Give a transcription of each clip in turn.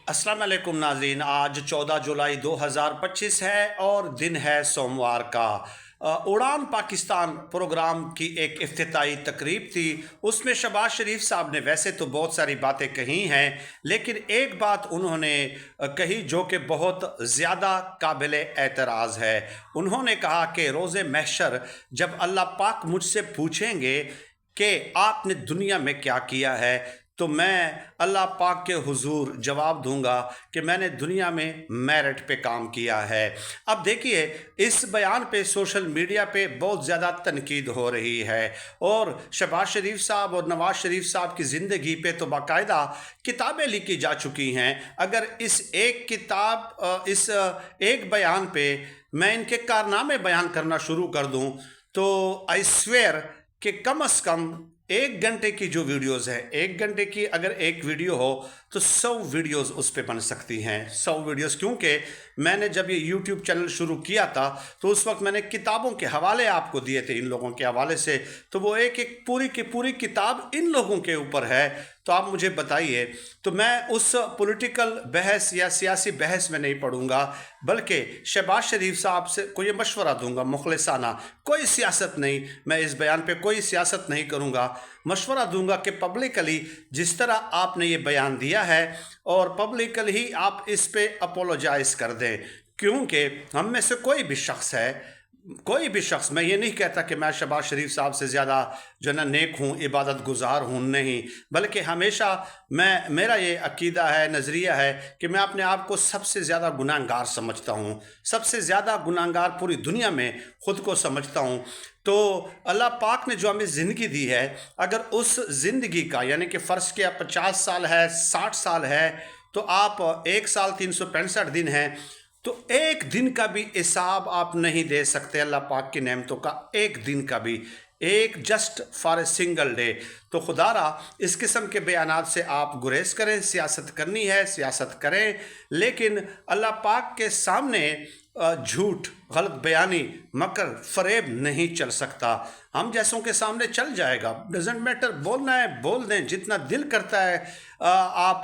अस्सलाम वालेकुम नाज़रीन। आज 14 जुलाई 2025 है और दिन है सोमवार का। उड़ान पाकिस्तान प्रोग्राम की एक इफ्तिताई तकरीब थी। उसमें शहबाज शरीफ साहब ने वैसे तो बहुत सारी बातें कही हैं, लेकिन एक बात उन्होंने कही जो कि बहुत ज़्यादा काबिल एतराज़ है। उन्होंने कहा कि रोज़े महशर जब अल्लाह पाक मुझसे पूछेंगे कि आपने दुनिया में क्या किया है, तो मैं अल्लाह पाक के हुजूर जवाब दूंगा कि मैंने दुनिया में मेरिट पे काम किया है। अब देखिए, इस बयान पे सोशल मीडिया पे बहुत ज़्यादा तनकीद हो रही है और शहबाज शरीफ साहब और नवाज शरीफ साहब की ज़िंदगी पे तो बाकायदा किताबें लिखी जा चुकी हैं। अगर इस एक बयान पे मैं इनके कारनामे बयान करना शुरू कर दूं तो आई स्वेयर कि कम अज़ कम 1 घंटे की जो वीडियोस है, 1 घंटे की अगर एक वीडियो हो तो 100 वीडियोस उस पर बन सकती हैं। 100 वीडियोस, क्योंकि मैंने जब ये यूट्यूब चैनल शुरू किया था तो उस वक्त मैंने किताबों के हवाले आपको दिए थे, इन लोगों के हवाले से। तो वो एक एक पूरी की पूरी किताब इन लोगों के ऊपर है। तो आप मुझे बताइए, तो मैं उस पॉलिटिकल बहस या सियासी बहस में नहीं पढ़ूंगा, बल्कि शहबाज शरीफ साहब से को ये मशवरा दूंगा मुखलिसाना। कोई सियासत नहीं, मैं इस बयान पे कोई सियासत नहीं करूंगा। मशवरा दूंगा कि पब्लिकली जिस तरह आपने ये बयान दिया है और पब्लिकली ही आप इस पे अपोलोजाइज कर दें, क्योंकि हम में से कोई भी शख्स, मैं ये नहीं कहता कि मैं शहबाज शरीफ साहब से ज़्यादा जो है ना नेक हूँ, इबादत गुजार हूँ, नहीं, बल्कि हमेशा मेरा ये अकीदा है, नज़रिया है कि मैं अपने आप को सबसे ज़्यादा गुनाहगार समझता हूँ, सबसे ज़्यादा गुनाहगार पूरी दुनिया में ख़ुद को समझता हूँ। तो अल्लाह पाक ने जो हमें ज़िंदगी दी है, अगर उस ज़िंदगी का यानी कि फ़र्ज़ किया 50 साल है, 60 साल है, तो आप 1 साल 365 दिन हैं, तो एक दिन का भी हिसाब आप नहीं दे सकते अल्लाह पाक की नेमतों का, एक दिन का भी, एक just for a single day. तो खुदारा इस किस्म के बयानात से आप गुरेज करें। सियासत करनी है, सियासत करें, लेकिन अल्लाह पाक के सामने झूठ, गलत बयानी, मकर, फरेब नहीं चल सकता। हम जैसों के सामने चल जाएगा, डजेंट मैटर, बोलना है बोल दें, जितना दिल करता है आप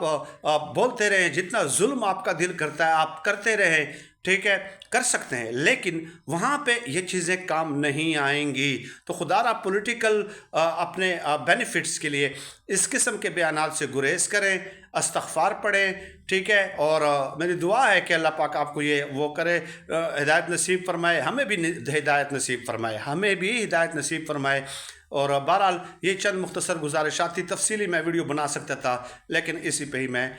बोलते रहें, जितना जुल्म आपका दिल करता है आप करते रहें, ठीक है, कर सकते हैं, लेकिन वहाँ पे ये चीज़ें काम नहीं आएंगी। तो खुदारा पॉलिटिकल अपने बेनिफिट्स के लिए इस किस्म के बयानात से गुरेज करें, इस्तग़फ़ार पढ़ें, ठीक है। और मेरी दुआ है कि अल्लाह पाक आपको ये वो करे, हिदायत नसीब फरमाए, हमें भी हिदायत नसीब फरमाए, हमें भी हिदायत नसीब फरमाए। और बहरहाल ये चंद मुख्तसर गुजारिशात थी, तफसीली मैं वीडियो बना सकता था, लेकिन इसी पे ही मैं